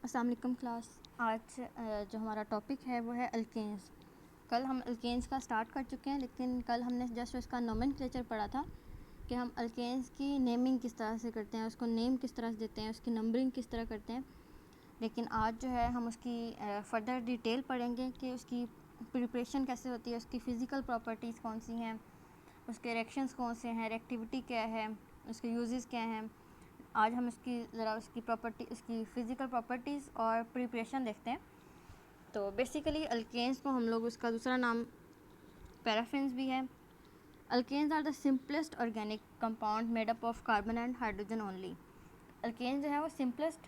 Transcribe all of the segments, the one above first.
अस्सलाम वालेकुम क्लास। आज जो हमारा टॉपिक है वो है अल्केन्स। कल हम अल्केन्स का स्टार्ट कर चुके हैं, लेकिन कल हमने जस्ट उसका नोमेनक्लेचर पढ़ा था कि हम अल्केन्स की नेमिंग किस तरह से करते हैं, उसको नेम किस तरह से देते हैं, उसकी नंबरिंग किस तरह करते हैं। लेकिन आज जो है हम उसकी फ़र्दर डिटेल पढ़ेंगे कि उसकी प्रिपरेशन कैसे होती है, उसकी फ़िज़िकल प्रॉपर्टीज़ कौन सी हैं, उसके रिएक्शंस कौन से हैं, रिएक्टिविटी क्या है, उसके यूजेस क्या हैं। आज हम उसकी ज़रा उसकी फ़िज़िकल प्रॉपर्टीज़ और प्रिपरेशन देखते हैं। तो बेसिकली अल्केन्स को हम लोग उसका दूसरा नाम पैराफिन्स भी है। Alkanes are the simplest organic compound made up of carbon and hydrogen only. Alkanes जो है वो सिंपलेस्ट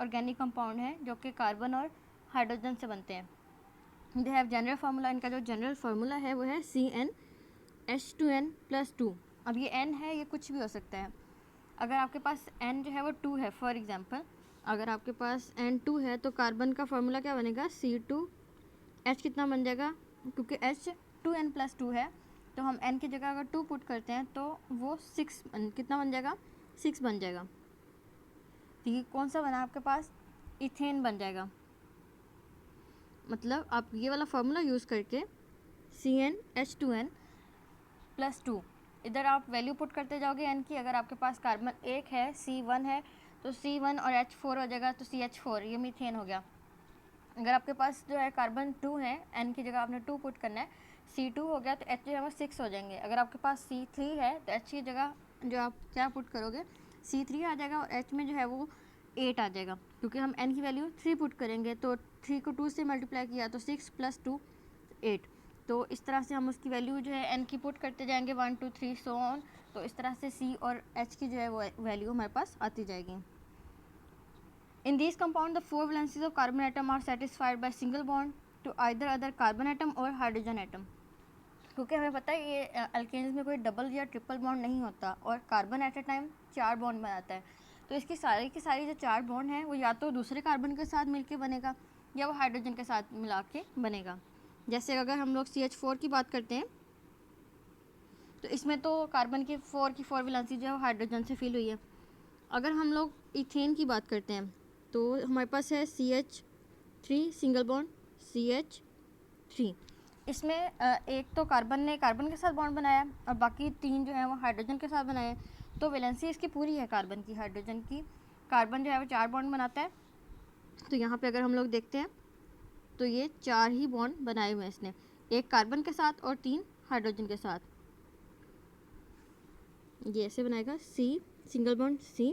ऑर्गेनिक कंपाउंड है जो कि कार्बन और हाइड्रोजन से बनते हैं। दे हैव जनरल फार्मूला, इनका जो जनरल फार्मूला है वो है CnH2n+2। अब ये n है, ये कुछ भी हो सकता है। अगर आपके पास n जो है वो 2 है, फॉर एग्जांपल अगर आपके पास n2 है तो कार्बन का फार्मूला क्या बनेगा, C2H कितना बन जाएगा, क्योंकि H 2n+2 है तो हम n की जगह अगर 2 पुट करते हैं तो वो 6 कितना बन जाएगा, 6 बन जाएगा। तो ये कौन सा बना आपके पास, इथेन बन जाएगा। मतलब आप ये वाला फार्मूला यूज़ करके CnH2n+2 इधर आप वैल्यू पुट करते जाओगे n की। अगर आपके पास कार्बन 1 है, C1 है, तो C1 और H4 हो जाएगा, तो CH4, ये मीथेन हो गया। अगर आपके पास जो है कार्बन 2 है, n की जगह आपने 2 पुट करना है, C2 हो गया तो H जो है वो 6 हो जाएंगे। अगर आपके पास C3 है तो H की जगह जो आप क्या पुट करोगे, C3 आ जाएगा और H में जो है वो 8 आ जाएगा, क्योंकि हम n की वैल्यू 3 पुट करेंगे। तो 3 को 2 से मल्टीप्लाई किया तो 6 + 2 8। तो इस तरह से हम उसकी वैल्यू जो है n की पुट करते जाएंगे, 1 2 3 सो ऑन। तो इस तरह से C और H की जो है वो वैल्यू हमारे पास आती जाएगी। In these compound the 4 valencies of carbon atom are satisfied by single bond to either other carbon atom or hydrogen atom। क्योंकि हमें पता है ये अल्केन्स में कोई डबल या ट्रिपल बॉन्ड नहीं होता और carbon at a time 4 bond बनाता है। तो इसकी सारी की सारी जो 4 बॉन्ड हैं वो या तो दूसरे कार्बन के साथ मिलके बनेगा या वो हाइड्रोजन के साथ मिला के बनेगा। जैसे अगर हम लोग CH4 की बात करते हैं तो इसमें तो कार्बन की 4 वैलेंसी जो है हाइड्रोजन से फिल हुई है। अगर हम लोग इथेन की बात करते हैं तो हमारे पास है CH3 सिंगल बॉन्ड CH3। इसमें एक तो कार्बन ने कार्बन के साथ बॉन्ड बनाया और बाकी 3 जो है वो हाइड्रोजन के साथ बनाए। तो वैलेंसी इसकी पूरी है कार्बन की, हाइड्रोजन की। कार्बन जो है वो 4 बॉन्ड बनाता है। तो यहाँ पे अगर हम लोग देखते हैं तो ये 4 ही बॉन्ड बनाए हुए हैं इसने, एक कार्बन के साथ और 3 हाइड्रोजन के साथ। ये ऐसे बनाएगा, C सिंगल बॉन्ड C,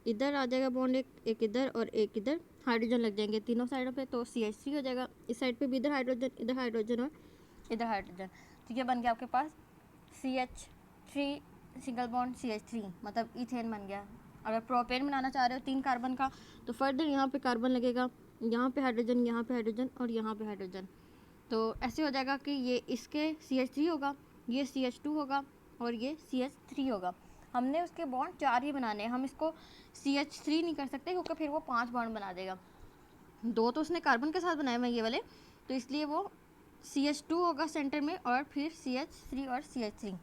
इधर आ जाएगा बॉन्ड एक इधर और एक इधर, हाइड्रोजन लग जाएंगे तीनों साइडों पे, तो CH3 हो जाएगा। इस साइड पे भी इधर हाइड्रोजन और इधर हाइड्रोजन। तो ये बन गया आपके पास CH3 सिंगल बॉन्ड CH3, मतलब इथेन बन गया। अगर प्रोपेन बनाना चाह रहे हो 3 कार्बन का तो फर्दर यहाँ पे कार्बन लगेगा, यहाँ पे हाइड्रोजन, यहाँ पे हाइड्रोजन और यहाँ पे हाइड्रोजन। तो ऐसे हो जाएगा कि ये इसके CH3 होगा, ये CH2 होगा और ये CH3 होगा। हमने उसके बॉन्ड 4 ही बनाने हैं, हम इसको CH3 नहीं कर सकते क्योंकि फिर वो 5 बॉन्ड बना देगा। 2 तो उसने कार्बन के साथ बनाए हुए ये वाले, तो इसलिए वो CH2 होगा सेंटर में और फिर CH3 और CH3।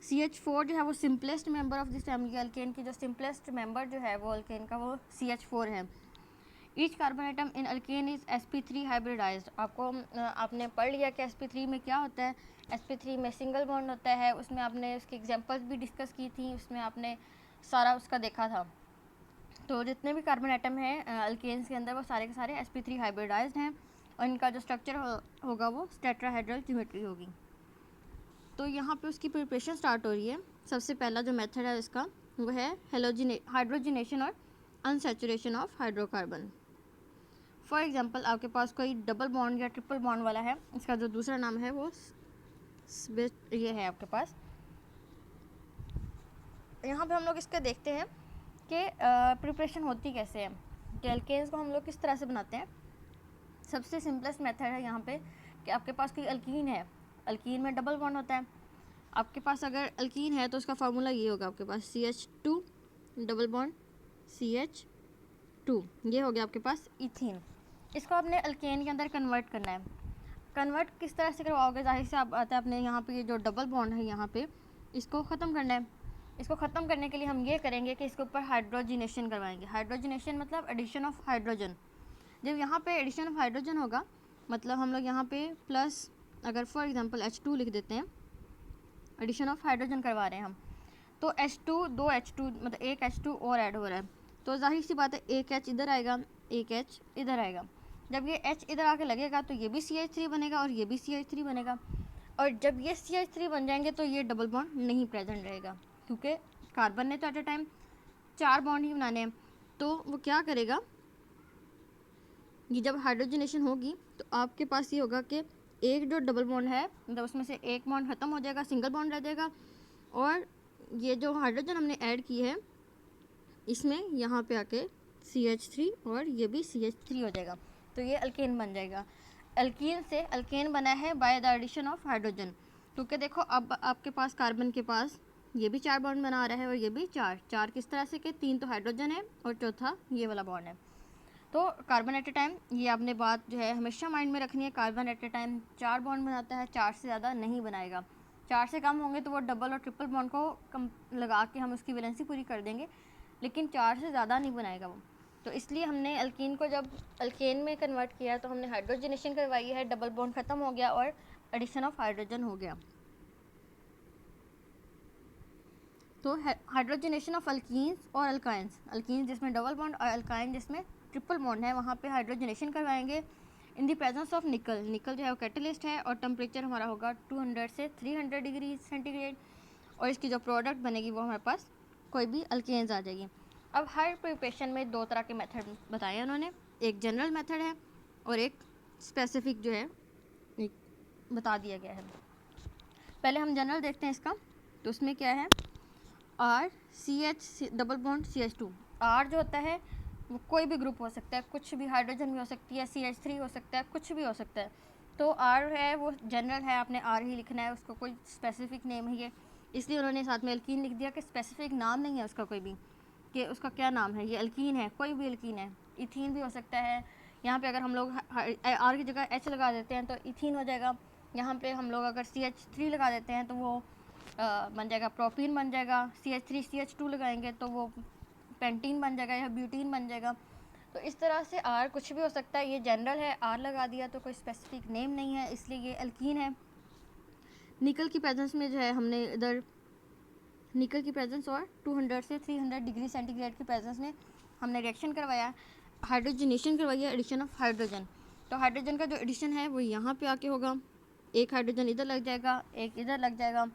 CH4 जो है वो simplest member of this family. Alkane की जो सिंपलेस्ट मेंबर जो है वो अल्केन का वो CH4 है। Each carbon atom in alkane is sp3 hybridised. आपने पढ़ लिया कि sp3 में क्या होता है। sp3 में सिंगल बॉन्ड होता है, उसमें आपने उसकी एग्जांपल्स भी डिस्कस की थी, उसमें आपने सारा उसका देखा था। तो जितने भी कार्बन आइटम हैं अल्केन्स के अंदर वो सारे के सारे sp3 हाइब्रिडाइज्ड हैं और इनका जो स्ट्रक्चर होगा वो टेट्राहेड्रल ज्योमेट्री होगी। तो यहाँ पे उसकी प्रिपरेशन स्टार्ट हो रही है। सबसे पहला जो मेथड है इसका वो है हाइड्रोजनेशन और unsaturation of hydrocarbon. For example आपके पास कोई डबल बॉन्ड या ट्रिपल बॉन्ड वाला है, इसका जो दूसरा नाम है वो ये है आपके पास। यहाँ पे हम लोग इसका देखते हैं कि प्रिपरेशन होती कैसे है, कि अल्केन्स को हम लोग किस तरह से बनाते हैं। सबसे सिंपलेस्ट मेथड है यहाँ पे कि आपके पास कोई अल्कीन है, अल्कीन में डबल बॉन्ड होता है। आपके पास अगर अल्कीन है तो उसका फार्मूला ये होगा, आपके पास CH2 डबल बॉन्ड CH2, ये हो गया आपके पास इथीन। इसको आपने अल्केन के अंदर कन्वर्ट करना है। कन्वर्ट किस तरह से करवाओगे, जाहिर से आप आता है अपने यहाँ पे ये जो डबल बॉन्ड है यहाँ पे इसको ख़त्म करना है। इसको ख़त्म करने के लिए हम ये करेंगे कि इसके ऊपर हाइड्रोजिनेशन करवाएंगे। हाइड्रोजिनेशन मतलब एडिशन ऑफ हाइड्रोजन। जब यहाँ पे एडिशन ऑफ हाइड्रोजन होगा, मतलब हम लोग यहाँ पे प्लस, अगर फॉर एग्जांपल H2 लिख देते हैं, एडिशन ऑफ हाइड्रोजन करवा रहे हैं हम, तो H2 दो H2 मतलब एक H2 और ऐड हो रहा है, तो जाहिर सी बात है एक H इधर आएगा, एक H इधर आएगा। जब ये H इधर आके लगेगा तो ये भी CH3 बनेगा और ये भी CH3 बनेगा, और जब ये CH3 बन जाएंगे तो ये डबल बॉन्ड नहीं प्रेजेंट रहेगा, क्योंकि कार्बन ने तो एट अ टाइम 4 बॉन्ड ही बनाने हैं। तो वो क्या करेगा, ये जब हाइड्रोजनेशन होगी तो आपके पास ये होगा कि एक जो डबल बॉन्ड है मतलब उसमें से एक बॉन्ड ख़त्म हो जाएगा, सिंगल बॉन्ड रह जाएगा, और ये जो हाइड्रोजन हमने ऐड की है इसमें यहाँ पे आके CH3 और ये भी CH3 हो जाएगा, तो ये अल्केन बन जाएगा। अल्कीन से अल्केन बना है by the addition of hydrogen, क्योंकि देखो अब आपके पास कार्बन के पास ये भी 4 बॉन्ड बना रहा है और ये भी 4 किस तरह से कि 3 तो हाइड्रोजन है और चौथा ये वाला बॉन्ड है। तो कार्बन एट ए टाइम, ये आपने बात जो है हमेशा माइंड में रखनी है, carbon at a time 4 bond बनाता है, 4 से ज़्यादा नहीं बनाएगा। 4 से कम होंगे तो वो डबल और ट्रिपल बॉन्ड को कम लगा के हम उसकी वैलेंसी पूरी कर देंगे, लेकिन 4 से ज़्यादा नहीं बनाएगा वो। तो इसलिए हमने अल्कीन को जब अल्केन में कन्वर्ट किया तो हमने हाइड्रोजनेशन करवाई है, डबल बॉन्ड ख़त्म हो गया और एडिशन ऑफ हाइड्रोजन हो गया। तो हाइड्रोजनेशन ऑफ अल्कीन्स और अल्काइंस, अल्कीन्स जिसमें डबल बॉन्ड और अल्काइन जिसमें ट्रिपल बॉन्ड है, वहाँ पे हाइड्रोजनेशन करवाएंगे इन द प्रेजेंस ऑफ निकल। निकल जो है वो कैटलिस्ट है और टेम्परेचर हमारा होगा 200 से 300 डिग्री सेंटीग्रेड, और इसकी जो प्रोडक्ट बनेगी वो हमारे पास कोई भी अल्केन्स आ जाएगी। अब हर प्रिपरेशन में 2 तरह के मेथड बताए उन्होंने, एक जनरल मेथड है और एक स्पेसिफिक जो है एक बता दिया गया है। पहले हम जनरल देखते हैं इसका, तो उसमें क्या है, RCH double bond CH2। R जो होता है वो कोई भी ग्रुप हो सकता है, कुछ भी, हाइड्रोजन भी हो सकती है, CH3 हो सकता है, कुछ भी हो सकता है। तो R है वो जनरल है, आपने R ही लिखना है, उसको कोई स्पेसिफिक नेम ही है, इसलिए उन्होंने साथ में अल्कीन लिख दिया कि स्पेसिफिक नाम नहीं है उसका कोई भी, कि उसका क्या नाम है, ये अल्कीन है, कोई भी अल्कीन है। इथीन भी हो सकता है, यहाँ पे अगर हम लोग R की जगह H लगा देते हैं तो इथीन हो जाएगा। यहाँ पे हम लोग अगर CH3 लगा देते हैं तो वो बन जाएगा प्रोपीन बन जाएगा। CH3 CH2 लगाएंगे तो वो पेंटीन बन जाएगा या ब्यूटीन बन जाएगा। तो इस तरह से R कुछ भी हो सकता है, ये जनरल है, R लगा दिया तो कोई स्पेसिफिक नेम नहीं है, इसलिए ये अल्कीन है। निकल की प्रेजेंस में जो है हमने इधर निकल की प्रेजेंस और 200 से 300 डिग्री सेंटीग्रेड की प्रेजेंस में हमने रिएक्शन करवाया, हाइड्रोजनेशन करवाई है, एडिशन ऑफ हाइड्रोजन। तो हाइड्रोजन का जो एडिशन है वो यहाँ पे आके होगा, एक हाइड्रोजन इधर लग जाएगा, एक इधर लग जाएगा,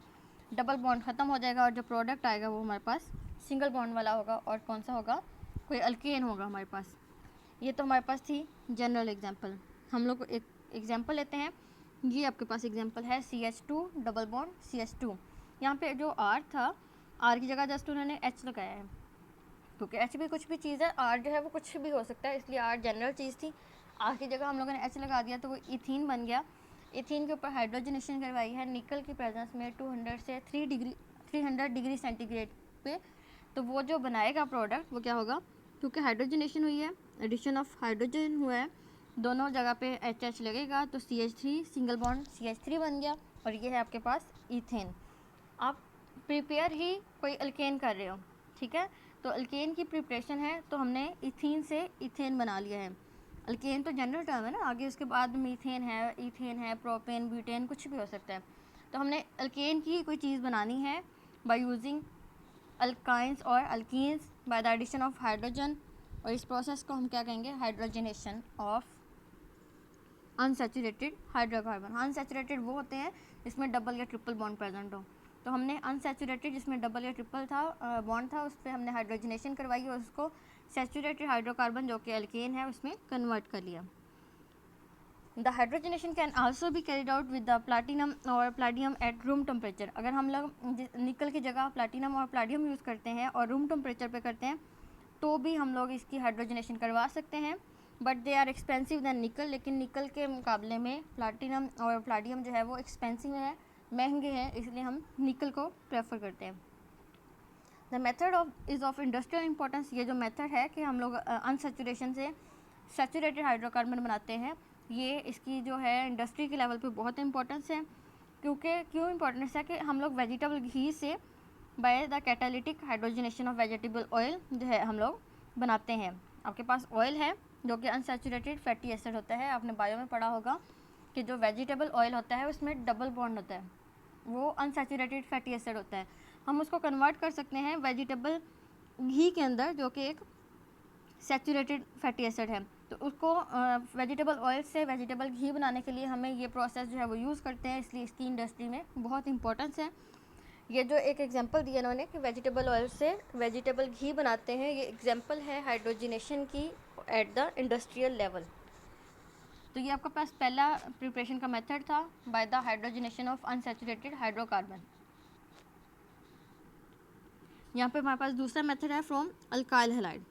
डबल बॉन्ड ख़त्म हो जाएगा और जो प्रोडक्ट आएगा वो हमारे पास सिंगल बॉन्ड वाला होगा, और कौन सा होगा, कोई अल्केन होगा हमारे पास। ये तो हमारे पास थी जनरल एग्जांपल। हम लोग एक एग्जांपल लेते हैं, ये आपके पास एग्जांपल है CH2 डबल बॉन्ड CH2। यहाँ पे जो R था, R की जगह जस्ट उन्होंने H लगाया है, क्योंकि H भी कुछ भी चीज़ है, R जो है वो कुछ भी हो सकता है, इसलिए R जनरल चीज़ थी, R की जगह हम लोगों ने H लगा दिया तो वो इथीन बन गया। इथीन के ऊपर हाइड्रोजनेशन करवाई है निकल की प्रेजेंस में 200 से 300 डिग्री सेंटीग्रेड पे। तो वो जो बनाएगा प्रोडक्ट वो क्या होगा, क्योंकि हाइड्रोजनेशन हुई है, एडिशन ऑफ हाइड्रोजन हुआ है, दोनों जगह पे HH लगेगा तो CH3 सिंगल बॉन्ड CH3 बन गया, और ये है आपके पास इथेन। आप प्रिपेयर ही कोई अल्केन कर रहे हो, ठीक है, तो अल्केन की प्रिपरेशन है तो हमने इथीन से इथेन बना लिया है। अल्केन तो जनरल टर्म है ना, आगे उसके बाद मीथेन है, इथेन है, प्रोपेन, ब्यूटेन, कुछ भी हो सकता है। तो हमने अल्केन की कोई चीज़ बनानी है बाय यूजिंग अल्काइंस और alkenes by the addition of hydrogen, और इस प्रोसेस को हम क्या कहेंगे, hydrogenation of unsaturated hydrocarbon. Unsaturated वो होते हैं जिसमें डबल या ट्रिपल बॉन्ड प्रेजेंट हो, तो हमने अनसैचुरेटेड जिसमें डबल या ट्रिपल था बॉन्ड था, उस पर हमने हाइड्रोजनेशन करवाई और उसको सैचुरेटेड हाइड्रोकार्बन जो कि अल्केन है उसमें कन्वर्ट कर लिया। The hydrogenation can also be carried out with the platinum और प्लाटियम एट रूम टेम्परेचर। अगर हम लोग निकल की जगह प्लाटिनम और प्लाटियम यूज़ करते हैं और रूम टेम्परेचर पे करते हैं तो भी हम लोग इसकी हाइड्रोजनेशन करवा सकते हैं, but they are expensive than nickel. लेकिन निकल के मुकाबले में प्लाटिनम और प्लाटियम जो है वो एक्सपेंसिव है, महंगे हैं, इसलिए हम निकल को प्रेफर करते हैं। The method is of industrial importance. ये जो मेथड है कि हम लोग अनसेचुरेशन से सैचुरेटेड हाइड्रोकार्बन बनाते हैं, ये इसकी जो है इंडस्ट्री के लेवल पे बहुत इंपॉर्टेंस है। क्यों इंपॉर्टेंस है कि हम लोग वेजिटेबल घी से by the catalytic hydrogenation of vegetable oil जो है हम लोग बनाते हैं। आपके पास ऑयल है जो कि अनसैचुरेटेड फैटी एसिड होता है। आपने बायो में पढ़ा होगा कि जो वेजिटेबल ऑयल होता है उसमें डबल बॉन्ड होता है, वो अनसैचुरेटेड फैटी एसिड होता है। हम उसको कन्वर्ट कर सकते हैं वेजिटेबल घी के अंदर जो कि एक सैचुरेटेड फैटी एसिड है। तो उसको वेजिटेबल ऑयल से वेजिटेबल घी बनाने के लिए हमें ये प्रोसेस जो है वो यूज़ करते हैं, इसलिए इसकी इंडस्ट्री में बहुत इंपॉर्टेंस है। ये जो एक एग्जांपल दिया इन्होंने कि वेजिटेबल ऑयल से वेजिटेबल घी बनाते हैं, ये एग्जांपल है हाइड्रोजनेशन की एट द इंडस्ट्रियल लेवल। तो ये आपका पास पहला प्रिपरेशन का मेथड था by the hydrogenation of unsaturated hydrocarbon. यहाँ पे हमारे पास दूसरा मेथड है from alkyl halide.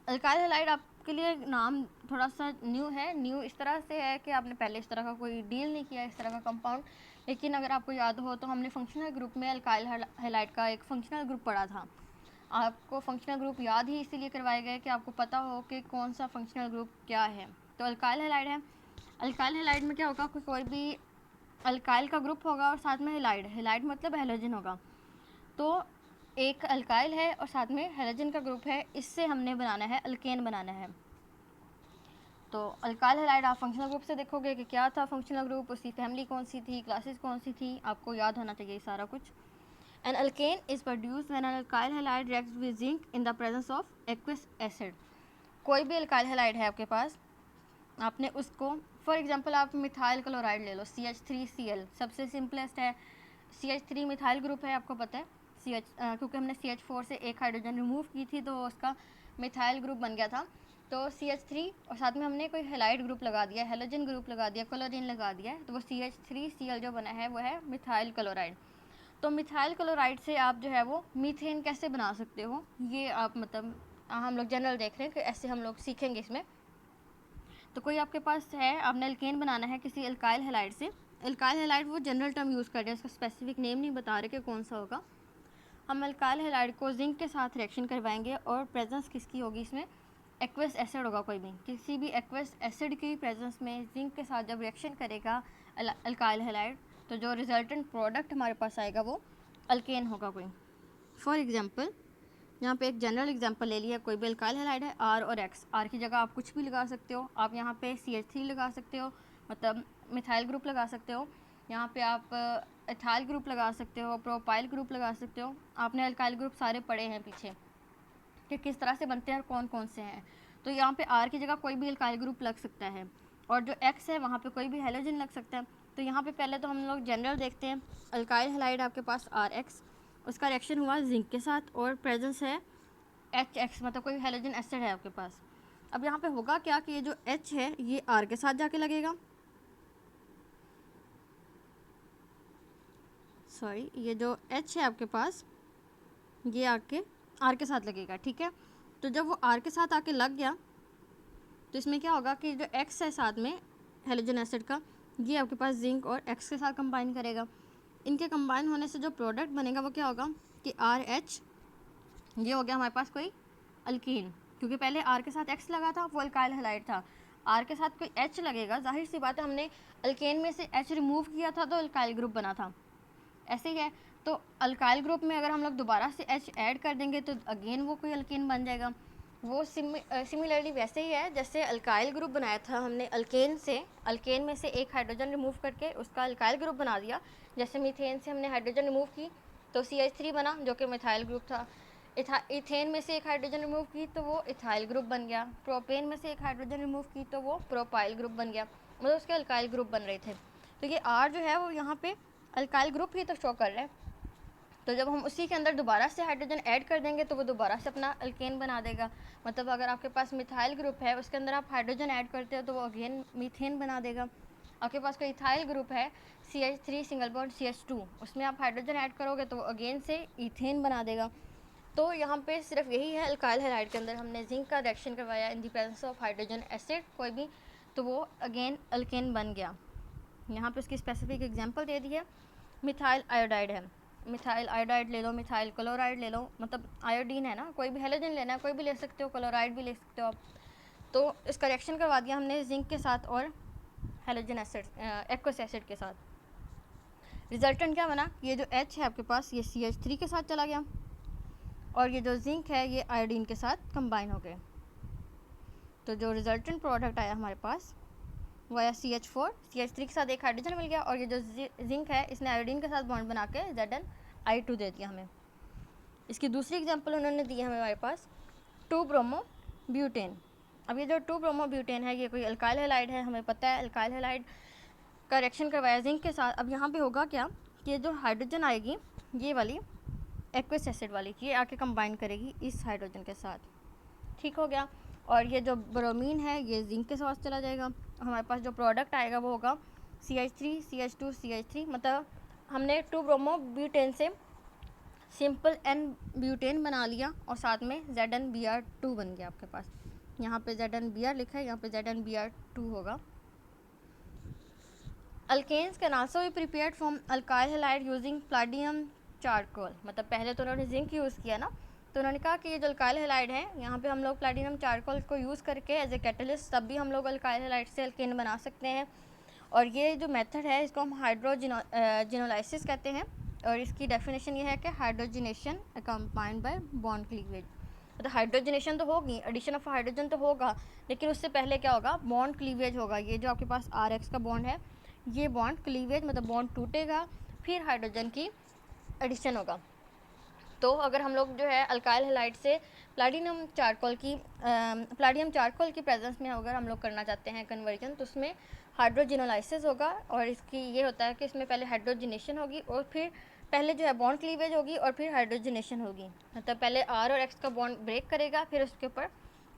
Alkyl halide आपके लिए नाम थोड़ा सा न्यू है। न्यू इस तरह से है कि आपने पहले इस तरह का कोई डील नहीं किया इस तरह का कंपाउंड, लेकिन अगर आपको याद हो तो हमने फंक्शनल ग्रुप में अल्काइल हैलाइड का एक फंक्शनल ग्रुप पढ़ा था। आपको फंक्शनल ग्रुप याद ही इसीलिए करवाए गए कि आपको पता हो कि कौन सा फंक्शनल ग्रुप क्या है। तो अल्काइल हैलाइड है। अल्काइल हैलाइड में क्या होगा, कोई भी अल्काइल का ग्रुप होगा और साथ में हैलाइड, हैलाइड मतलब हैलोजन होगा। तो एक अल्काइल है और साथ में हैलोजन का ग्रुप है, इससे हमने बनाना है अल्केन बनाना है। तो अल्काइल हैलाइड आप फंक्शनल ग्रुप से देखोगे कि क्या था फंक्शनल ग्रुप, उसकी फैमिली कौन सी थी, क्लासेस कौन सी थी, आपको याद होना चाहिए सारा कुछ। An alkane is produced when an alkyl halide reacts with zinc in the presence of aqueous acid. कोई भी अल्काइल हैलाइड है आपके पास, आपने उसको फॉर एग्जांपल आप मिथाइल क्लोराइड ले लो, CH3Cl सबसे सिंपलेस्ट है। CH3 मिथाइल ग्रुप है, आपको पता है क्योंकि हमने CH4 से एक हाइड्रोजन रिमूव की थी तो उसका मिथाइल ग्रुप बन गया था। तो CH3 और साथ में हमने कोई हैलाइड ग्रुप लगा दिया, हैलोजन ग्रुप लगा दिया, क्लोरीन लगा दिया, तो वो CH3Cl जो बना है वो है मिथाइल क्लोराइड। तो मिथाइल क्लोराइड से आप जो है वो मीथेन कैसे बना सकते हो, ये आप मतलब हम लोग जनरल देख रहे हैं कि ऐसे हम लोग सीखेंगे इसमें। तो कोई आपके पास है, आपने अल्केन बनाना है किसी अल्काइल हैलाइड से। अल्काइल हैलाइड वो जनरल टर्म यूज़ कर रहे हैं, उसका स्पेसिफिक नेम नहीं बता रहे कि कौन सा होगा। हम अल्काइल हैलाइड को जिंक के साथ रिएक्शन करवाएंगे और प्रेजेंस किसकी होगी इसमें, एक्वस एसिड होगा। कोई भी किसी भी एक्वस एसिड की प्रेजेंस में जिंक के साथ जब रिएक्शन करेगा अल्काइल हैलाइड, तो जो रिजल्टेंट प्रोडक्ट हमारे पास आएगा वो अल्केन होगा कोई। फॉर एग्जांपल यहाँ पे एक जनरल एग्जांपल ले लिया, कोई भी अल्काइल हैलाइड है R और X, R की जगह आप कुछ भी लगा सकते हो। आप यहाँ पे CH3 लगा सकते हो, मतलब मिथाइल ग्रुप लगा सकते हो। यहाँ पे आप एथाइल ग्रुप लगा सकते हो, प्रोपाइल ग्रुप लगा सकते हो। आपने अल्काइल ग्रुप सारे पढ़े हैं पीछे कि किस तरह से बनते हैं और कौन कौन से हैं। तो यहाँ पे R की जगह कोई भी अल्काइल ग्रुप लग सकता है और जो X है वहाँ पे कोई भी हैलोजन लग सकता है। तो यहाँ पे पहले तो हम लोग जनरल देखते हैं। अल्काइल हैलाइड आपके पास RX, उसका रिएक्शन हुआ जिंक के साथ और प्रेजेंस है HX, मतलब कोई हैलोजन एसिड है आपके पास। अब यहाँ पे होगा क्या कि ये जो H है ये R के साथ जाके लगेगा, सॉरी ये जो H है आपके पास ये आके R के साथ लगेगा, ठीक है। तो जब वो R के साथ आके लग गया तो इसमें क्या होगा कि जो X है साथ में हैलोजन एसिड का, ये आपके पास जिंक और X के साथ कंबाइन करेगा। इनके कंबाइन होने से जो प्रोडक्ट बनेगा वो क्या होगा कि RH, ये हो गया हमारे पास कोई अल्कीन, क्योंकि पहले R के साथ X लगा था वो अल्काइल हैलाइड था। R के साथ कोई H लगेगा, जाहिर सी बात है हमने अल्केन में से H रिमूव किया था तो अल्काइल ग्रुप बना था, ऐसे ही है। तो अल्काइल ग्रुप में अगर हम लोग दोबारा से H ऐड कर देंगे तो अगेन वो कोई अल्केन बन जाएगा। वो सिमिलरली वैसे ही है जैसे अल्काइल ग्रुप बनाया था हमने अल्केन से, अल्केन में से एक हाइड्रोजन रिमूव करके उसका अल्काइल ग्रुप बना दिया। जैसे मीथेन से हमने हाइड्रोजन रिमूव की तो CH3 बना जो कि मिथाइल ग्रुप था। इथेन में से एक हाइड्रोजन रिमूव की तो वो इथाइल ग्रुप बन गया। प्रोपेन में से एक हाइड्रोजन रिमूव की तो वो प्रोपाइल ग्रुप बन गया, मतलब उसके अल्काइल ग्रुप बन रहे थे। तो ये R जो है वो यहाँ पे अल्काइल ग्रुप ही तो शो कर रहे हैं। तो जब हम उसी के अंदर दोबारा से हाइड्रोजन ऐड कर देंगे तो वो दोबारा से अपना अल्केन बना देगा। मतलब अगर आपके पास मिथाइल ग्रुप है उसके अंदर आप हाइड्रोजन ऐड करते हो तो वो अगेन मीथेन बना देगा। आपके पास कोई इथाइल ग्रुप है CH3 सिंगल बॉन्ड CH2, उसमें आप हाइड्रोजन ऐड करोगे तो वो अगेन से ईथेन बना देगा। तो यहाँ पे सिर्फ यही है अल्काइल हैलाइड के अंदर हमने जिंक का रिएक्शन करवाया इन the presence of hydrogen acid कोई भी, तो वो अगेन अल्केन बन गया। यहाँ पे उसकी स्पेसिफिक एग्जांपल दे दी है, मिथाइल आयोडाइड है, मिथाइल आयोडाइड ले लो, मिथाइल क्लोराइड ले लो, मतलब आयोडीन है ना, कोई भी हैलोजन लेना है कोई भी ले सकते हो, क्लोराइड भी ले सकते हो आप। तो इसका रिएक्शन करवा दिया हमने जिंक के साथ और हैलोजन एसिड एक्वस एसिड के साथ। रिजल्टेंट क्या बना, ये जो H है आपके पास ये CH3 के साथ चला गया और ये जो जिंक है ये आयोडीन के साथ कंबाइन हो गए। तो जो रिजल्टेंट प्रोडक्ट आया हमारे पास वो आया CH4, CH3 के साथ एक हाइड्रोजन मिल गया और ये जो जिंक है इसने आयोडीन के साथ बॉन्ड बना के ZnI2 दे दिया हमें। इसकी दूसरी एग्जांपल उन्होंने दी है हमारे पास 2-ब्रोमो-ब्यूटेन। अब ये जो 2-ब्रोमो-ब्यूटेन है ये कोई अल्काइल हैलाइड है, हमें पता है अल्काइल हैलाइड का रिएक्शन करवाया जिंक के साथ। अब यहाँ पे होगा क्या कि जो हाइड्रोजन आएगी ये वाली एक्वस एसिड वाली, ये आके कंबाइन करेगी इस हाइड्रोजन के साथ, ठीक हो गया। और ये जो ब्रोमीन है ये जिंक के साथ चला जाएगा। हमारे पास जो प्रोडक्ट आएगा वो होगा CH3 CH2 CH3, मतलब हमने 2-ब्रोमो-ब्यूटेन से सिंपल N-ब्यूटेन बना लिया और साथ में ZnBr2 बन गया आपके पास। यहाँ पे ZnBr लिखा है, यहाँ पे ZnBr2 होगा। Alkanes can also be prepared from alkyl halide using platinum charcoal. मतलब पहले तो उन्होंने जिंक यूज़ किया ना, तो उन्होंने कहा कि ये जो अल्काइल हैलाइड है यहाँ पे हम लोग प्लाटिनम चारकोल को यूज़ करके एज ए कैटलिस्ट तब भी हम लोग अल्काइल हैलाइड से अल्केन बना सकते हैं। और ये जो मेथड है इसको हम हाइड्रोजिनोलाइसिस कहते हैं और इसकी डेफिनेशन ये है कि हाइड्रोजिनेशन अकम्पाइंड बाय बॉन्ड क्लीवेज। मतलब हाइड्रोजिनेशन तो होगी, एडिशन ऑफ हाइड्रोजन तो होगा, लेकिन उससे पहले क्या होगा, बॉन्ड क्लीवेज होगा। ये जो आपके पास RX का बॉन्ड है ये बॉन्ड क्लीवेज मतलब बॉन्ड टूटेगा, फिर हाइड्रोजन की एडिशन होगा। तो अगर हम लोग जो है अल्काइल हैलाइड से प्लाटिनम चारकोल की प्रेजेंस में अगर हम लोग करना चाहते हैं कन्वर्जन, तो उसमें हाइड्रोजिनोलाइसिस होगा और इसकी ये होता है कि इसमें पहले हाइड्रोजिनेशन होगी और फिर पहले जो है बॉन्ड क्लीवेज होगी और फिर हाइड्रोजिनेशन होगी। मतलब पहले R और X का बॉन्ड ब्रेक करेगा, फिर उसके ऊपर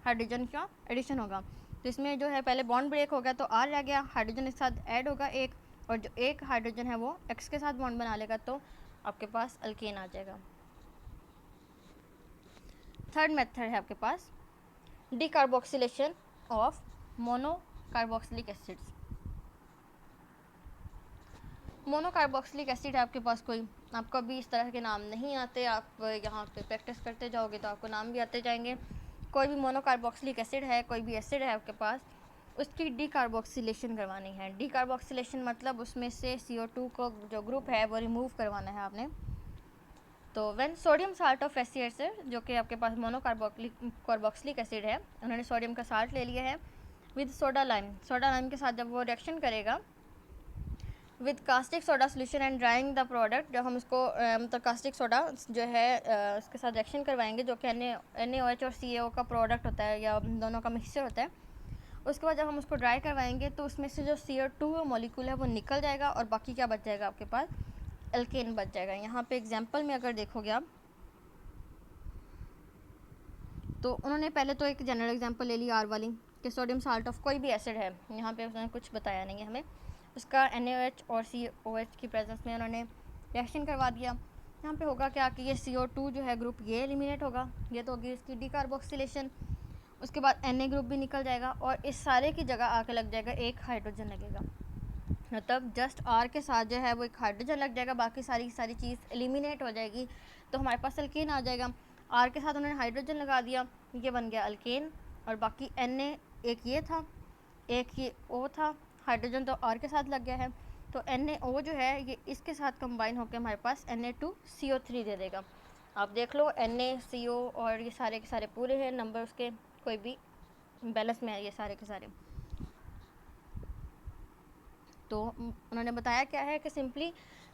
हाइड्रोजन का एडिशन होगा। तो इसमें जो है पहले बॉन्ड ब्रेक होगा तो R रह गया, हाइड्रोजन के साथ ऐड होगा एक, और जो एक हाइड्रोजन है वो X के साथ बॉन्ड बना लेगा तो आपके पास अल्केन आ जाएगा। थर्ड मेथड है आपके पास decarboxylation of monocarboxylic acids. Monocarboxylic acid है आपके पास कोई, आपको अभी इस तरह के नाम नहीं आते, आप यहाँ पे प्रैक्टिस करते जाओगे तो आपको नाम भी आते जाएंगे। कोई भी मोनोकार्बोक्सिलिक एसिड है, कोई भी एसिड है आपके पास, उसकी डीकार्बोक्सिलेशन करवानी है। डीकार्बोक्सिलेशन मतलब उसमें से CO2 को जो ग्रुप है वो रिमूव करवाना है आपने। तो when sodium salt of fatty acid, जो कि आपके पास मोनोकार्बोक्सिलिक एसिड है, उन्होंने सोडियम का साल्ट ले लिया है विद सोडा लाइम के साथ जब वो रिएक्शन करेगा with caustic soda solution and drawing the product, जब हम उसको मतलब कास्टिक सोडा जो है उसके साथ रिएक्शन करवाएंगे जो कि NaOH और CaO का प्रोडक्ट होता है या दोनों का मिक्सचर होता है, उसके बाद जब हम उसको ड्राई करवाएंगे तो उसमें से जो CO2 मॉलिक्यूल है वो निकल जाएगा और बाकी क्या बच जाएगा आपके पास, एल्केन बच जाएगा। यहाँ पे एग्जांपल में अगर देखोगे आप तो उन्होंने पहले तो एक जनरल एग्जांपल ले ली R वाली कि सोडियम साल्ट ऑफ कोई भी एसिड है, यहाँ पे उन्होंने कुछ बताया नहीं है हमें, उसका NaOH और COH की प्रेजेंस में उन्होंने रिएक्शन करवा दिया। यहाँ पे होगा क्या कि ये CO2 जो है ग्रुप ये एलिमिनेट होगा, ये तो होगी इसकी डीकार्बोक्सिलेशन। उसके बाद Na ग्रुप भी निकल जाएगा और इस सारे की जगह आके लग जाएगा एक हाइड्रोजन लगेगा। मतलब जस्ट R के साथ जो है वो एक हाइड्रोजन लग जाएगा, बाकी सारी चीज़ एलिमिनेट हो जाएगी तो हमारे पास अल्केन आ जाएगा। R के साथ उन्होंने हाइड्रोजन लगा दिया, ये बन गया अल्केन, और बाकी Na एक ये था एक ये O था, हाइड्रोजन तो R के साथ लग गया है, तो NaO जो है ये इसके साथ कंबाइन होकर हमारे पास Na2CO3 दे देगा। आप देख लो NaCO और ये सारे के सारे पूरे हैं नंबर, उसके कोई भी बैलेंस में है ये सारे के सारे। तो उन्होंने बताया क्या है कि सिंपली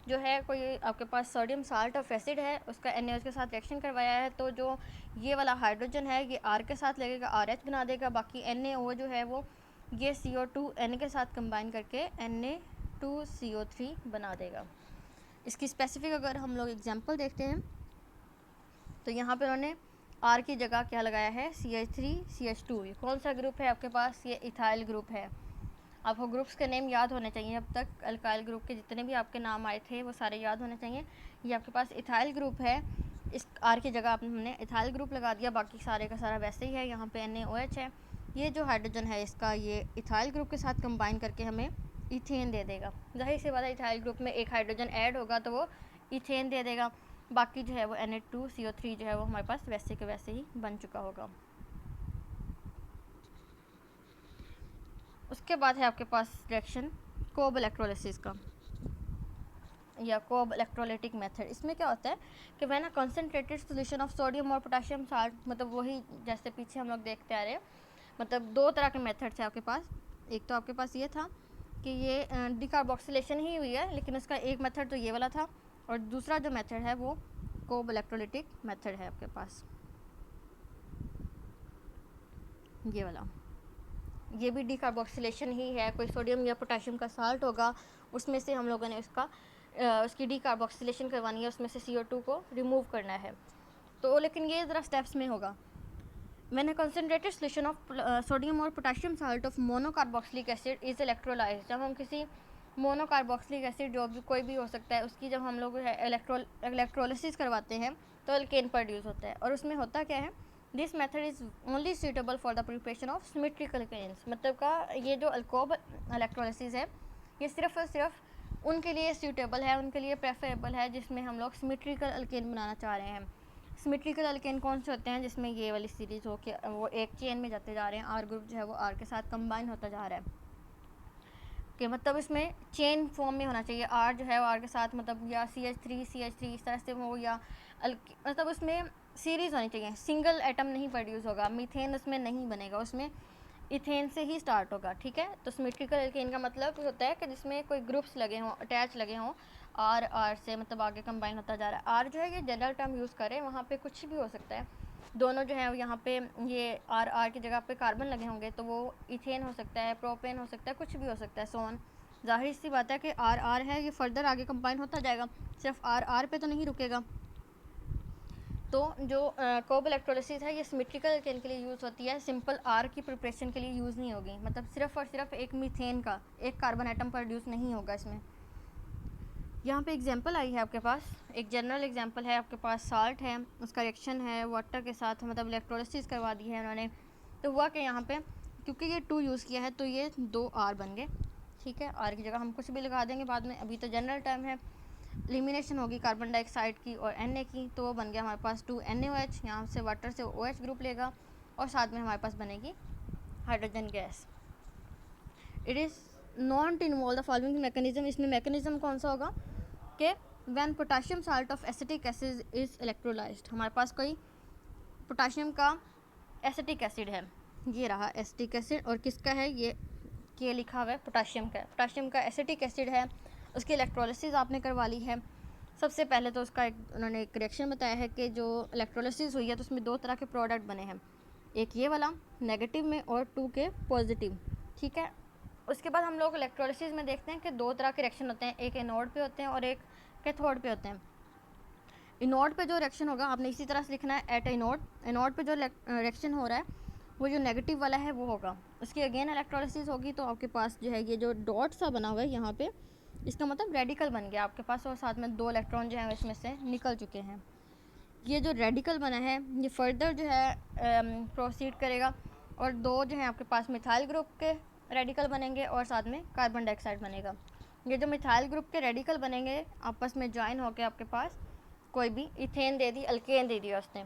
जो है कोई आपके पास सोडियम साल्ट ऑफ एसिड है, उसका NaOH के साथ रिएक्शन करवाया है, तो जो ये वाला हाइड्रोजन है ये R के साथ लगेगा, RH बना देगा, बाकी NaO जो है वो ये CO2 N के साथ कंबाइन करके Na2CO3 बना देगा। इसकी स्पेसिफिक अगर हम लोग एग्जांपल देखते हैं तो यहाँ पे उन्होंने R की जगह क्या लगाया है, CH3CH2। ये कौन सा ग्रुप है आपके पास, ये इथाइल ग्रुप है। आपको ग्रुप्स के नेम याद होने चाहिए, अब तक अल्काइल ग्रुप के जितने भी आपके नाम आए थे वो सारे याद होने चाहिए। ये आपके पास इथाइल ग्रुप है, इस R की जगह हमने इथाइल ग्रुप लगा दिया, बाकी सारे का सारा वैसे ही है। यहाँ पे NaOH है, ये जो हाइड्रोजन है इसका ये इथाइल ग्रुप के साथ कंबाइन करके हमें इथेन दे देगा। जाहिर सी बात है इथाइल ग्रुप में एक हाइड्रोजन ऐड होगा तो वो इथेन दे देगा, बाकी जो है वो Na2CO3 जो है वो हमारे पास वैसे के वैसे ही बन चुका होगा। उसके बाद है आपके पास रिएक्शन कोब इलेक्ट्रोलिसिस का। या कोब इलेक्ट्रोलाइटिक मेथड। इसमें क्या होता है कि when a concentrated solution of sodium और पोटेशियम साल्ट, मतलब वही जैसे पीछे हम लोग देखते आ रहे हैं, मतलब दो तरह के मेथड्स हैं आपके पास। एक तो आपके पास ये था कि ये डिकार्बोक्सिलेशन ही हुई है, लेकिन उसका एक मेथड तो ये वाला था, और दूसरा जो मेथड है वो कोब इलेक्ट्रोलाइटिक मेथड है आपके पास, ये वाला। ये भी डिकार्बोक्सिलेशन ही है, कोई सोडियम या पोटेशियम का साल्ट होगा, उसमें से हम लोगों ने उसकी डिकार्बोक्सिलेशन करवानी है, उसमें से CO2 को रिमूव करना है। तो लेकिन ये ज़रा स्टेप्स में होगा। When a concentrated solution of sodium or potassium salt of monocarboxylic acid is electrolyzed, जब हम किसी मोनोकार्बोक्सिलिक एसिड जो भी कोई भी हो सकता है उसकी जब हम लोग इलेक्ट्रोलिसिस करवाते हैं तो अल्केन प्रोड्यूस होता है। और उसमें होता क्या है, this method is only suitable for the preparation of symmetrical alkanes. मतलब का ये जो अल्कोब इलेक्ट्रोलिसिस है ये सिर्फ और सिर्फ उनके लिए सूटेबल है, उनके लिए प्रेफरेबल है जिसमें हम लोग सिमेट्रिकल अल्केन बनाना चाह रहे हैं। सिमेट्रिकल अल्केन कौन से होते हैं, जिसमें ये वाली सीरीज़ हो के वो एक चेन में जाते जा रहे हैं, आर ग्रुप जो है वो आर के साथ कंबाइन होता जा रहा है, कि मतलब इसमें चेन फॉर्म में होना चाहिए। आर जो है वो आर के साथ मतलब या CH3 इस तरह से हो, या मतलब उसमें सीरीज़ होनी चाहिए, सिंगल एटम नहीं प्रोड्यूस होगा। मीथेन उसमें नहीं बनेगा, उसमें इथेन से ही स्टार्ट होगा, ठीक है। तो सिमेट्रिकल अल्केन का मतलब होता है कि जिसमें कोई ग्रुप्स लगे हों, अटैच लगे हों आर से, मतलब आगे कंबाइन होता जा रहा है। आर जो है ये जनरल टर्म यूज़ करें, वहाँ पे कुछ भी हो सकता है। दोनों जो है यहाँ पे ये आर की जगह पे कार्बन लगे होंगे तो वो इथेन हो सकता है, प्रोपेन हो सकता है, कुछ भी हो सकता है, सोन। जाहिर सी बात है कि आर है ये फर्दर आगे कंबाइन होता जाएगा, सिर्फ आर पे तो नहीं रुकेगा। तो जो कोब इलेक्ट्रोलिसिस है ये सिमेट्रिकल अल्केन के लिए यूज़ होती है, सिंपल आर की प्रिपरेशन के लिए यूज़ नहीं होगी। मतलब सिर्फ और सिर्फ एक मीथेन का एक कार्बन एटम प्रोड्यूस नहीं होगा इसमें। यहाँ पे एग्जांपल आई है आपके पास, एक जनरल एग्जांपल है आपके पास, साल्ट है, उसका रिएक्शन है वाटर के साथ, मतलब इलेक्ट्रोलिसिस करवा दी है उन्होंने। तो हुआ कि यहाँ पे क्योंकि ये 2 यूज़ किया है तो ये 2 आर बन गए, ठीक है। आर की जगह हम कुछ भी लगा देंगे बाद में, अभी तो जनरल टर्म है। एलिमिनेशन होगी कार्बन डाइऑक्साइड की और Na की, तो वो बन गया हमारे पास 2NaOH, यहाँ से वाटर से OH ग्रुप लेगा और साथ में हमारे पास बनेगी hydrogen gas. It is known to involve the following mechanism. इसमें मैकेनिज्म कौन सा होगा कि when potassium salt of acetic acid is electrolysed, हमारे पास कोई पोटेशियम का एसिटिक एसिड है, ये रहा एसिटिक एसिड, और किसका है ये लिखा हुआ है पोटेशियम का, पोटेशियम का एसिटिक एसिड है, उसकी इलेक्ट्रोलिसिस आपने करवा ली है। सबसे पहले तो उसका उन्होंने एक रिएक्शन बताया है कि जो इलेक्ट्रोलिसिस हुई है तो उसमें 2 तरह के प्रोडक्ट बने हैं, एक ये वाला नेगेटिव में और 2 के पॉजिटिव, ठीक है। उसके बाद हम लोग इलेक्ट्रोलिसिस में देखते हैं कि 2 तरह के रिएक्शन होते हैं, एक एनोड पे होते हैं और एक कैथोड पे होते हैं। एनोड पे जो रिएक्शन होगा आपने इसी तरह से लिखना है एट एनोड। एनोड पे जो रिएक्शन हो रहा है वो जो नेगेटिव वाला है वो होगा, उसकी अगेन इलेक्ट्रोलिसिस होगी तो आपके पास जो है ये जो डॉट सा बना हुआ है यहाँ पे, इसका मतलब रेडिकल बन गया आपके पास, और साथ में 2 इलेक्ट्रॉन जो है इसमें से निकल चुके हैं। ये जो रेडिकल बना है ये फर्दर जो है प्रोसीड करेगा, और 2 जो है आपके पास मिथाइल ग्रुप के रेडिकल बनेंगे और साथ में कार्बन डाइऑक्साइड बनेगा। ये जो मिथाइल ग्रुप के रेडिकल बनेंगे आपस में ज्वाइन होकर आपके पास कोई भी इथेन दे दी, अल्केन दे दिया उसने।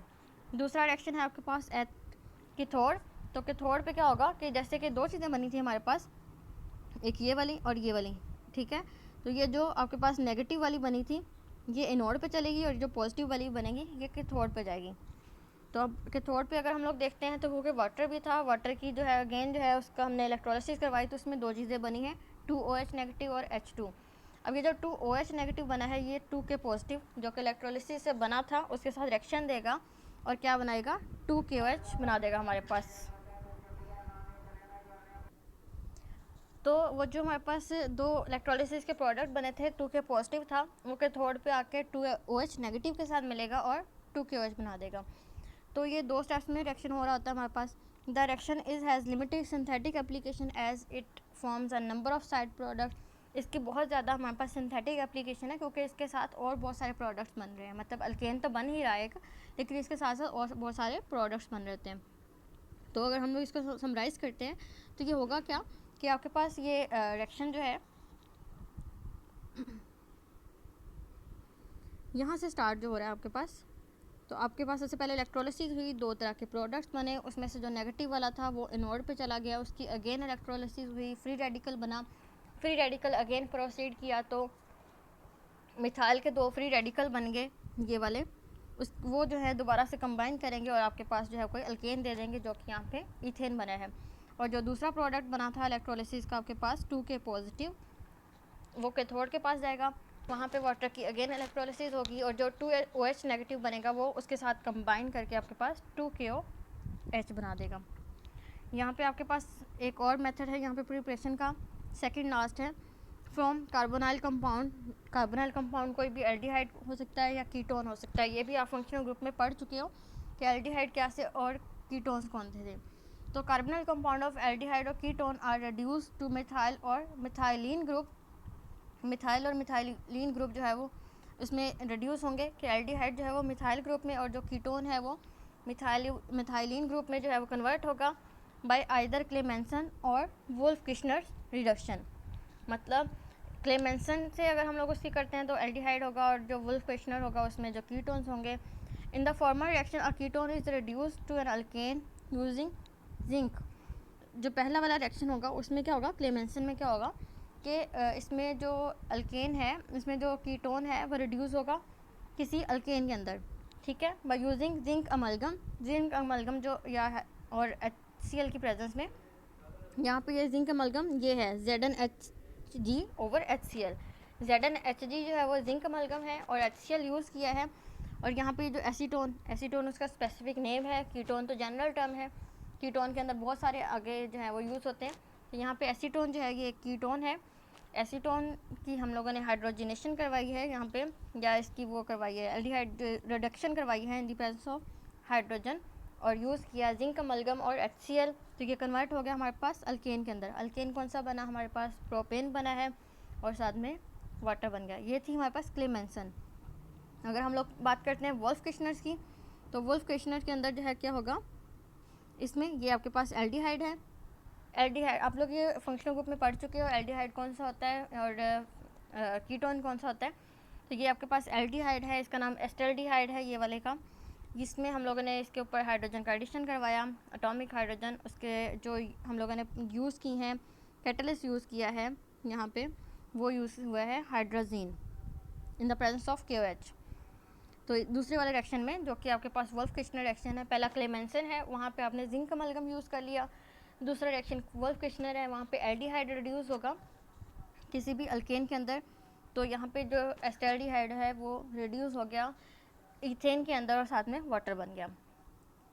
दूसरा रिएक्शन है आपके पास एट कैथोड। तो कैथोड पे क्या होगा कि जैसे कि 2 चीज़ें बनी थी हमारे पास, एक ये वाली और ये वाली, ठीक है। तो ये जो आपके पास नेगेटिव वाली बनी थी ये एनोड पे चलेगी और जो पॉजिटिव वाली बनेगी ये कैथोड पे जाएगी। तो अब कैथोड पे अगर हम लोग देखते हैं तो क्योंकि वाटर भी था, वाटर की जो है अगेन जो है उसका हमने इलेक्ट्रोलिसिस करवाई तो उसमें 2 चीज़ें बनी हैं, 2OH नेगेटिव और H2। अब ये जो 2OH नेगेटिव बना है ये 2 के पॉजिटिव जो कि इलेक्ट्रोलिसिस से बना था उसके साथ रिएक्शन देगा और क्या बनाएगा 2KOH बना देगा हमारे पास। तो वो जो हमारे पास 2 इलेक्ट्रोलिसिस के प्रोडक्ट बने थे 2 के पॉजिटिव था वो कैथोड पे आके 2OH नेगेटिव के साथ मिलेगा और 2KOH बना देगा। तो ये 2 स्टेप्स में रिएक्शन हो रहा होता है हमारे पास। The reaction is has limited synthetic application as it forms a number of side product. इसकी बहुत ज़्यादा हमारे पास सिंथेटिक एप्लीकेशन है क्योंकि इसके साथ और बहुत सारे प्रोडक्ट्स बन रहे हैं, मतलब अल्केन तो बन ही रहा है एक, लेकिन इसके साथ साथ और बहुत सारे प्रोडक्ट्स बन रहे हैं। तो अगर हम लोग इसको समराइज़ करते हैं तो ये होगा क्या कि आपके पास ये रिएक्शन जो है यहाँ से स्टार्ट जो हो रहा है आपके पास, तो आपके पास सबसे पहले इलेक्ट्रोलिसिस हुई, 2 तरह के प्रोडक्ट्स बने, उसमें से जो नेगेटिव वाला था वो एनोड पे चला गया, उसकी अगेन इलेक्ट्रोलिसिस हुई, फ्री रेडिकल बना, फ्री रेडिकल अगेन प्रोसीड किया तो मिथाइल के 2 फ्री रेडिकल बन गए ये वाले, उस वो जो है दोबारा से कंबाइन करेंगे और आपके पास जो है कोई अल्केन दे देंगे जो कि यहाँ पे इथेन बना है। और जो दूसरा प्रोडक्ट बना था इलेक्ट्रोलिसिस का आपके पास 2K पॉजिटिव, वो कैथोड के पास जाएगा, वहाँ पे वाटर की अगेन इलेक्ट्रोलिसिस होगी और जो 2OH नेगेटिव बनेगा वो उसके साथ कंबाइन करके आपके पास 2KOH बना देगा। यहाँ पे आपके पास एक और मेथड है यहाँ पे प्रिपरेशन का, सेकंड लास्ट है, from carbonyl compound. Carbonyl compound कोई भी एल्डिहाइड हो सकता है या कीटोन हो सकता है, ये भी आप फंक्शनल ग्रुप में पढ़ चुके हो कि एल्डिहाइड क्या से और कीटोन्स कौन थे। तो कार्बोनाइल कंपाउंड ऑफ एल्डिहाइड और ketone are reduce to methyl और मिथाइलिन ग्रुप। मिथाइल और मिथाइलिन ग्रुप जो है वो इसमें रिड्यूस होंगे कि एल्डिहाइड जो है वो मिथाइल ग्रुप में और जो कीटोन है वो मिथाइलिन ग्रुप में जो है वो कन्वर्ट होगा बाय आइदर क्लेमेंसन और वुल्फ-किर्शनर रिडक्शन। मतलब क्लेमेंसन से अगर हम लोग उसकी करते हैं तो एल्डिहाइड होगा और जो वुल्फ-किर्शनर होगा उसमें जो कीटोन्स होंगे। In the former reaction a ketone is reduced to an alkane using zinc. जो पहला वाला रिएक्शन होगा उसमें क्या होगा, क्लेमेंसन में क्या होगा कि इसमें जो अल्केन है, इसमें जो कीटोन है वो रिड्यूस होगा किसी अल्केन के अंदर, ठीक है, by using zinc amalgam. Zinc amalgam जो या है और HCl की प्रेजेंस में, यहाँ पे ये जिंक अमलगम ये है ZnHg ओवर HCl। ZnHg जो है वो जिंक अमलगम है और HCl यूज़ किया है। और यहाँ पे जो एसीटोन उसका स्पेसिफिक नेम है, कीटोन तो जनरल टर्म है, कीटोन के अंदर बहुत सारे आगे जो है वो यूज़ होते हैं। तो यहाँ पे एसीटोन जो है ये कीटोन है। एसीटोन की हम लोगों ने हाइड्रोजनेशन करवाई है यहाँ पे, या इसकी वो करवाई है एल्डिहाइड रिडक्शन करवाई है इन द प्रेजेंस ऑफ हाइड्रोजन, और यूज़ किया जिंक अमलगम और HCl। तो ये कन्वर्ट हो गया हमारे पास अल्केन के अंदर। अल्केन कौन सा बना, हमारे पास प्रोपेन बना है और साथ में वाटर बन गया। ये थी हमारे पास क्लेमेंसन। अगर हम लोग बात करते हैं वुल्फ-किर्शनर्स की, तो वुल्फ-किर्शनर के अंदर जो है क्या होगा, इसमें ये आपके पास एल्डिहाइड है। एल्डिहाइड आप लोग ये फंक्शनल ग्रुप में पढ़ चुके हो, एल्डिहाइड कौन सा होता है और कीटोन कौन सा होता है। तो ये आपके पास एल्डिहाइड है, इसका नाम एस्टल्डिहाइड है ये वाले का, जिसमें हम लोगों ने इसके ऊपर हाइड्रोजन का एडिशन करवाया, एटॉमिक हाइड्रोजन। उसके जो हम लोगों ने यूज़ की हैं कैटलिस्ट यूज़ किया है यहाँ पे, वो यूज़ हुआ है hydrazine in the presence of KOH। तो दूसरे वाले रिएक्शन में जो कि आपके पास वुल्फ-किर्शनर रिएक्शन है, पहला क्लेमेंसन है, वहाँ पे आपने जिंक अमलगम यूज़ कर लिया। दूसरा रिएक्शन वुल्फ-किर्शनर है, वहाँ पे एल्डिहाइड रिड्यूस होगा किसी भी अल्केन के अंदर। तो यहाँ पे जो एस्टल्डिहाइड है वो रिड्यूस हो गया इथेन के अंदर और साथ में वाटर बन गया।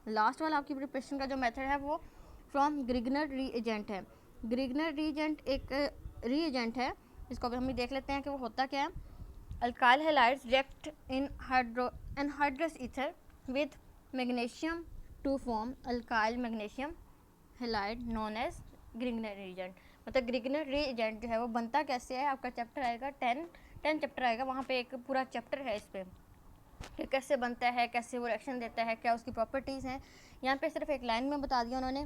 लास्ट वाला आपकी प्रिपरेशन का जो मेथड है वो फ्रॉम ग्रिगनर रीएजेंट है। ग्रिगनर रीएजेंट एक रीएजेंट है, इसको अभी हम भी देख लेते हैं कि वो होता क्या है। Alkyl halides react in anhydrous ether with magnesium to form alkyl magnesium halide known as Grignard reagent. मतलब ग्रिगनर रीएजेंट जो है वो बनता कैसे है, आपका चैप्टर आएगा 10 चैप्टर आएगा, वहाँ पे एक पूरा चैप्टर है इस पर कि कैसे बनता है, कैसे वो रिएक्शन देता है, क्या उसकी प्रॉपर्टीज़ हैं। यहाँ पे सिर्फ एक लाइन में बता दिया उन्होंने।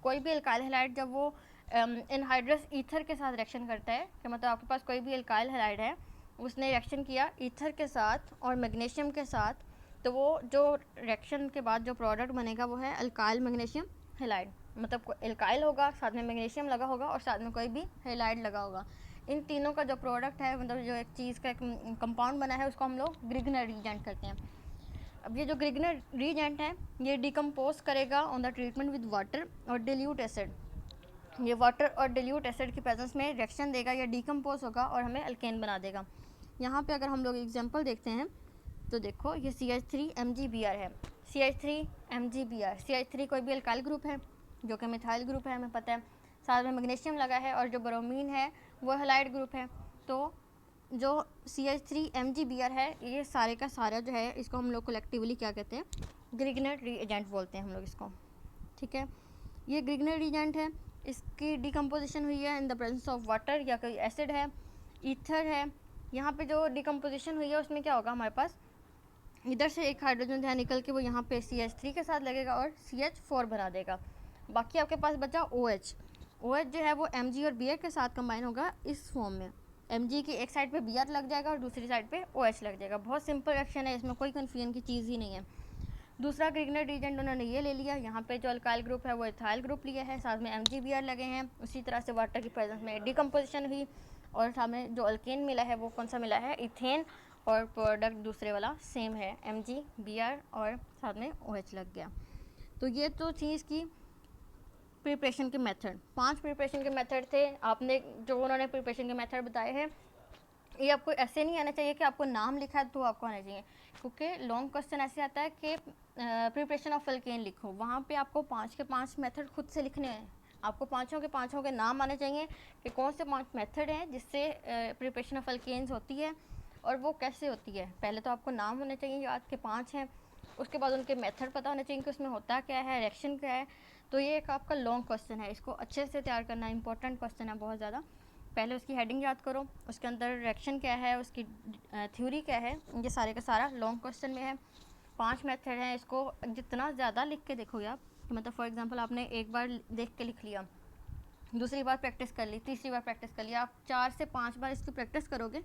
कोई भी अल्काइल हैलाइड जब वो एनहाइड्रस ईथर के साथ रिएक्शन करता है, कि मतलब आपके पास कोई भी अल्काइल हैलाइड है, उसने रिएक्शन किया ईथर के साथ और मैग्नीशियम के साथ, तो वो जो रिएक्शन के बाद जो प्रोडक्ट बनेगा वो है अल्काइल मैग्नीशियम हैलाइड। मतलब अल्काइल होगा, साथ में मैग्नीशियम लगा होगा और साथ में कोई भी हैलाइड लगा होगा। इन तीनों का जो प्रोडक्ट है, मतलब जो एक चीज़ का कंपाउंड बना है, उसको हम लोग ग्रिगनर रीजेंट करते हैं। अब ये जो ग्रिगनर रीजेंट है ये डिकम्पोज करेगा on the treatment with water और डिल्यूट एसिड। ये वाटर और डिल्यूट एसिड की प्रेजेंस में रिएक्शन देगा, या डिकम्पोज होगा और हमें अल्केन बना देगा। यहाँ पे अगर हम लोग एग्जांपल देखते हैं तो देखो ये CH3MgBr है। CH3MgBr, CH3 कोई भी अल्काइल ग्रुप है जो कि मिथाइल ग्रुप है, हमें पता है, साथ में मैग्नीशियम लगा है, और जो ब्रोमीन है वो हैलाइड ग्रुप है। तो जो CH3MgBr है, ये सारे का सारा जो है इसको हम लोग कलेक्टिवली क्या कहते हैं, ग्रिगनर रीएजेंट बोलते हैं हम लोग इसको, ठीक है। ये ग्रिगनर रीएजेंट है, इसकी डिकम्पोजिशन हुई है इन द प्रेजेंस ऑफ वाटर, या कोई एसिड है, ईथर है। यहाँ पे जो डिकम्पोजिशन हुई है उसमें क्या होगा, हमारे पास इधर से एक हाइड्रोजन जो है निकल के वो यहाँ पे CH3 के साथ लगेगा और CH4 बना देगा। बाकी आपके पास बचा OH जो है वो Mg और Br के साथ कंबाइन होगा इस फॉर्म में। Mg की एक साइड पे Br लग जाएगा और दूसरी साइड पे OH लग जाएगा। बहुत सिंपल रिएक्शन है, इसमें कोई कन्फ्यूजन की चीज़ ही नहीं है। दूसरा ग्रिगनर रीजेंट उन्होंने ये ले लिया, यहाँ पे जो अल्काइल ग्रुप है वो इथाइल ग्रुप लिया है, साथ में Mg Br लगे हैं। उसी तरह से वाटर की प्रेजेंस में डिकम्पोजिशन हुई, और सामने जो अल्केन मिला है वो कौन सा मिला है, इथेन, और प्रोडक्ट दूसरे वाला सेम है, MgBr, और साथ में OH लग गया। तो ये तो चीज़ की प्रिपरेशन के मेथड, 5 प्रिपरेशन के मेथड थे। आपने जो उन्होंने प्रिपरेशन के मेथड बताए हैं, ये आपको ऐसे नहीं आना चाहिए कि आपको नाम लिखा है तो आपको आना चाहिए, क्योंकि लॉन्ग क्वेश्चन ऐसे आता है कि प्रिपरेशन ऑफ अल्केन लिखो, वहाँ पे आपको 5 के 5 मेथड खुद से लिखने हैं। आपको पाँचों के नाम आने चाहिए कि कौन से 5 मेथड हैं जिससे प्रिपरेशन ऑफ अल्केन्स होती है और वो कैसे होती है। पहले तो आपको नाम होने चाहिए याद के 5 हैं, उसके बाद उनके मेथड पता होने चाहिए कि उसमें होता क्या है, रिएक्शन क्या है। तो ये एक आपका लॉन्ग क्वेश्चन है, इसको अच्छे से तैयार करना इंपॉर्टेंट क्वेश्चन है बहुत ज़्यादा। पहले उसकी हेडिंग याद करो, उसके अंदर रिएक्शन क्या है, उसकी थ्योरी क्या है, ये सारे का सारा लॉन्ग क्वेश्चन में है। 5 मेथड हैं, इसको जितना ज़्यादा लिख के देखोगे आप, मतलब फॉर एग्जांपल आपने एक बार देख के लिख लिया, दूसरी बार प्रैक्टिस कर ली, तीसरी बार प्रैक्टिस कर लिया, आप 4 से 5 बार इसकी प्रैक्टिस करोगे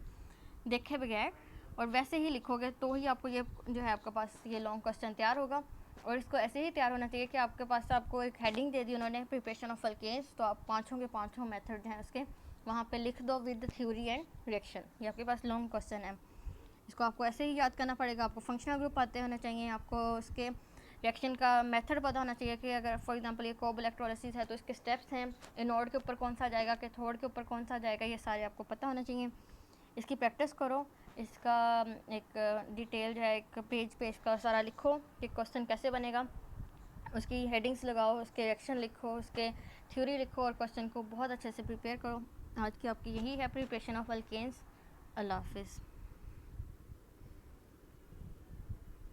देखे बगैर और वैसे ही लिखोगे तो ही आपको ये जो है आपके पास ये लॉन्ग क्वेश्चन तैयार होगा। और इसको ऐसे ही तैयार होना चाहिए कि आपके पास आपको एक हेडिंग दे दी उन्होंने, प्रिपरेशन ऑफ अल्केन्स, तो आप पाँचों के पाँचों मेथड हैं उसके वहाँ पे लिख दो विद थ्योरी एंड रिएक्शन। ये आपके पास लॉन्ग क्वेश्चन है, इसको आपको ऐसे ही याद करना पड़ेगा। आपको फंक्शनल ग्रुप आते होने चाहिए, आपको उसके रिएक्शन का मेथड पता होना चाहिए कि अगर फॉर एग्जांपल ये कोब इलेक्ट्रोलिसिस है तो इसके स्टेप्स हैं, एनोड के ऊपर कौन सा जाएगा, कैथोड के ऊपर कौन सा जाएगा, ये सारे आपको पता होना चाहिए। इसकी प्रैक्टिस करो, इसका एक डिटेल जो है एक पेज पे इसका सारा लिखो कि क्वेश्चन कैसे बनेगा, उसकी हेडिंग्स लगाओ, उसके रिएक्शन लिखो, उसके थ्योरी लिखो और क्वेश्चन को बहुत अच्छे से प्रिपेयर करो। आज की आपकी यही है प्रिपरेशन ऑफ अल्केन्स। अल्लाह हाफिज़।